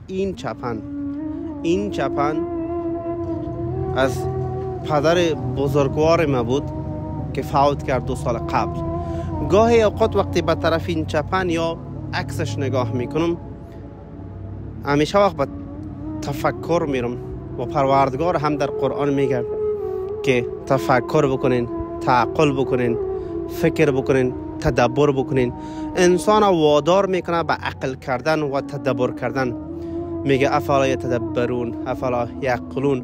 این چپن از پدر بزرگوار ما بود که فوت کرد 2 سال قبل. گاهی اوقات وقتی به طرف این چپن یا عکسش نگاه میکنم، همیشه وقت به تفکر میرم و پروردگار هم در قرآن میگه که تفکر بکنین، تعقل بکنین، فکر بکنین، تدبر بکنین. انسان وادار میکنه به عقل کردن و تدبر کردن. میگه افلا یتدبرون افلا یعقلون.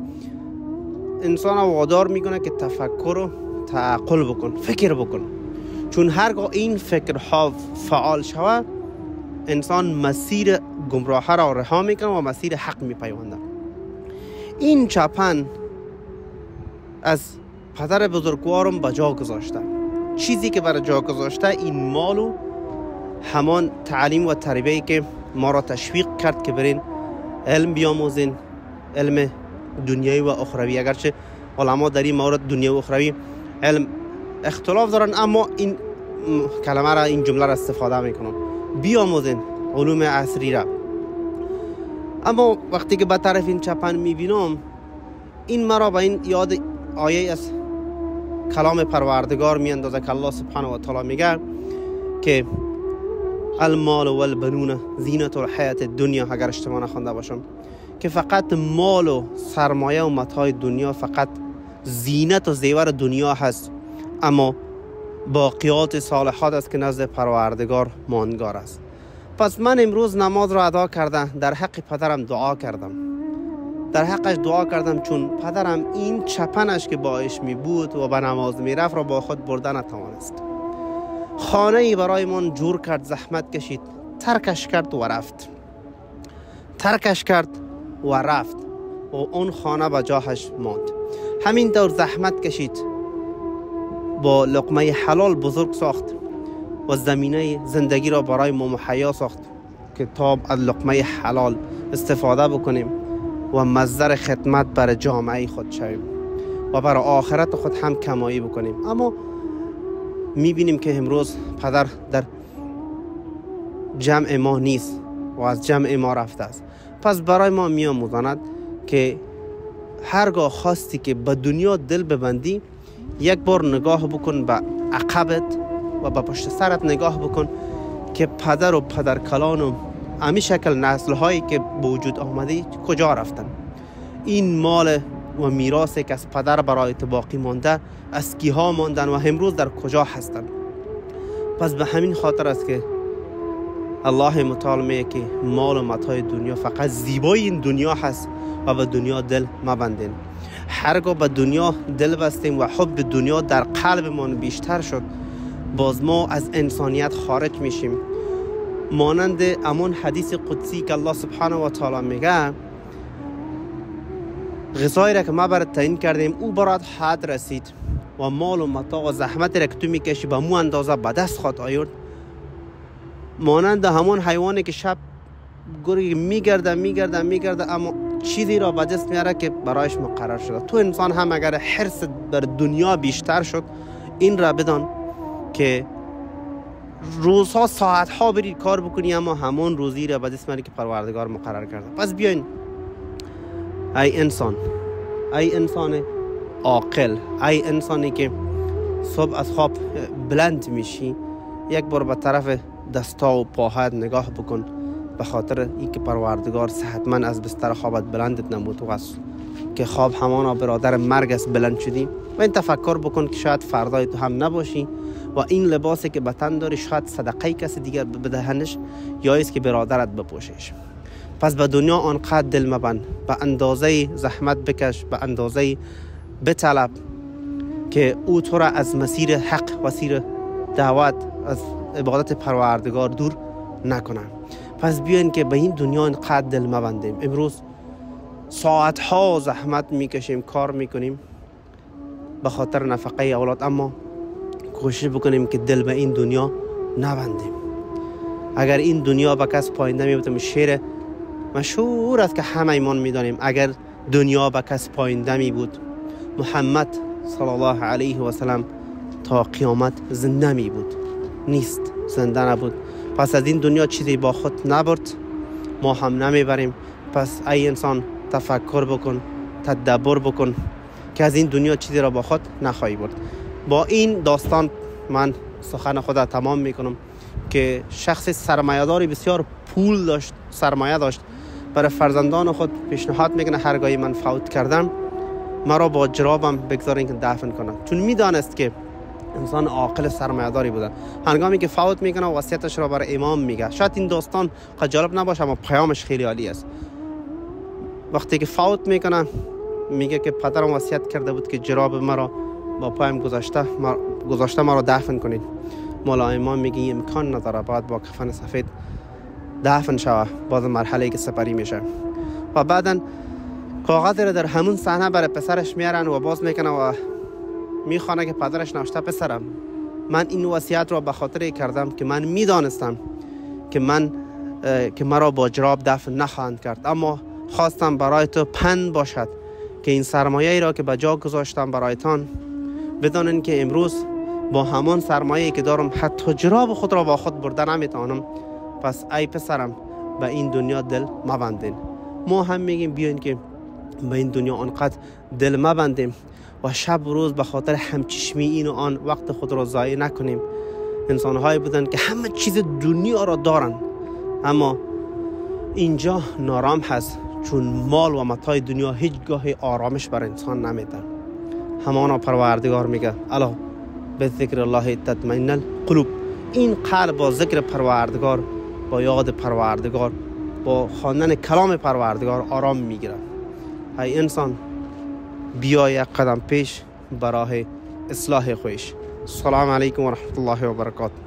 انسان وادار میکنه که تفکر و تعقل بکن، فکر بکن. چون هرگاه این فکرها فعال شود، انسان مسیر گمراه را رها میکنه و مسیر حق میپیونده. این چپن از پدر بزرگوارم به جا گذاشته. چیزی که برای جا گذاشته این مال و همان تعلیم و تربیه‌ای که ما را تشویق کرد که برین علم بیاموزین، علم دنیایی و اخروی. اگرچه علما در این مورد دنیایی و اخروی علم اختلاف دارن، اما این کلمه را، این جمله را استفاده میکنن، بیاموزین علوم عصری را. اما وقتی که به طرف این چپن میبینم، این مرا به این یاد آیه از کلام پروردگار میاندازه که الله سبحانه و تعالی میگه که المال و البنون زینت الحیات الدنیا، اگر اشتباه نخوانده باشم، که فقط مال و سرمایه و متاع دنیا فقط زینت و زیور دنیا هست، اما باقیات صالحات است که نزد پروردگار ماندگار است. پس من امروز نماز را ادا کردم، در حق پدرم دعا کردم، در حقش دعا کردم، چون پدرم این چپنش که باش می بود و به نماز می رفت را با خود برده نتوانست. خانه ای برای من جور کرد، زحمت کشید، ترکش کرد و رفت و اون خانه به جاش ماند. همین طور زحمت کشید، با لقمه حلال بزرگ ساخت و زمینه زندگی را برای ما مهیا ساخت که تا از لقمه حلال استفاده بکنیم و مصدر خدمت برای جامعه خود شویم و برای آخرت خود هم کمایی بکنیم. اما میبینیم که امروز پدر در جمع ما نیست و از جمع ما رفته است. پس برای ما میآموزاند که هرگاه خواستی که به دنیا دل ببندی، یک بار نگاه بکن به عقبت و به پشت سرت نگاه بکن که پدر و پدرکلان و امی شکل نسل هایی که به وجود آمده کجا رفتن. این مال و میراثی که از پدر برای باقی مانده از کیها ماندن و امروز در کجا هستن. پس به همین خاطر است که الله متعال میگه که مال و متاع دنیا فقط زیبای این دنیا هست و به دنیا دل مبندین. هرگاه به دنیا دل بستیم و حب دنیا در قلبمان بیشتر شد، باز ما از انسانیت خارج میشیم. مانند امون حدیث قدسی که الله سبحانه و تعالی میگه غذایی را که ما برات تعیین کردیم او برات حد رسید و مال و متاع و زحمت را که تو میکشی به مو اندازه به دست خود آورد. مانند همون حیوانی که شب گرگ میگرده اما چیزی را به دست میاره که برایش مقرر شده. تو انسان هم اگر حرص بر دنیا بیشتر شد، این را بدان که روزها ساعتها برید کار بکنی اما همون روزی را به دست میاری که پروردگار مقرر کرده. پس بیاین ای انسان عاقل، ای انسانی که صبح از خواب بلند میشی، یک بار به طرف دستا و پاهات نگاه بکن، به خاطر اینکه پروردگار صحتمند از بستر خوابت بلندت نمود و است که خواب همانا برادر مرگ است بلند شدی. و این تفکر بکن که شاید فردای تو هم نباشی و این لباسی که به تن داری شاید صدقه کسی دیگر بدهنش یا است که برادرت بپوشش. پس به دنیا آنقدر دل مبند، به اندازه زحمت بکش، به اندازه بطلب که او تو را از مسیر حق، مسیر دعوت، از عبادت پروردگار دور نکنه. پس بیاین که به این دنیا اینقدر دل مبندیم. امروز ساعتها زحمت میکشیم، کار میکنیم به خاطر نفقه اولاد، اما کوشش بکنیم که دل به این دنیا نبندیم. اگر این دنیا به کس پاینده میبودم، شعر مشهور است که همه ایمان میدانیم، اگر دنیا به کس پاینده می بود، محمد صلی الله علیه و سلم تا قیامت زنده می بود. نیست، زنده نبود. پس از این دنیا چیزی با خود نبرد ما هم نمیبریم. پس ای انسان تفکر بکن، تدبر بکن که از این دنیا چیزی را با خود نخواهی برد. با این داستان من سخن خود تمام میکنم که شخص سرمایه‌داری بسیار پول داشت، سرمایه داشت، برای فرزندان خود پیشنهاد میکنه هرگاهی من فوت کردم مرا با جرابم بگذارین که دفن کنم، چون میدانست که انسان عاقل سرمایه‌داری بوده. هنگامی که فوت میکنه وصیتش را برای امام میگه. شاید این داستان قد جالب نباشه اما پیامش خیلی عالی است. وقتی که فوت میکنه میگه که پدرم وصیت کرده بود که جراب مرا با پایم گذاشته مرا دفن کنید. مولا امام میگه این امکان نداره، باید با کفن سفید دفن شوه. باز مرحله که سپری میشه و بعدن کاغذ را در همون صحنه برای پسرش میارن و باز میکنه و میخوانه که پدرش نوشته پسرم من این وصیت را به خاطر کردم که من میدانستم که مرا با جراب دفن نخواهند کرد، اما خواستم برای تو پند باشد که این سرمایه را که به جا گذاشتم برایتان بدانین که امروز با همان سرمایه که دارم حتی جراب خود را با خود برده نمیتوانم. پس ای پسرم به این دنیا دل مبندین. ما هم میگیم بیاین که به این دنیا آنقدر دل مبندیم و شب و روز به خاطر همچشمی این و آن وقت خود را ضایع نکنیم. انسان‌هایی بودن که همه چیز دنیا را دارن اما اینجا نارام هست، چون مال و متاع دنیا هیچگاه آرامش بر انسان نمیده. همانا پروردگار میگه الا به ذکر الله تطمئن القلوب. این قلب با ذکر پروردگار، با یاد پروردگار، با خواندن کلام پروردگار آرام میگیره. ای انسان بیا یک قدم پیش برای اصلاح خویش. السلام علیکم و رحمت الله و برکاته.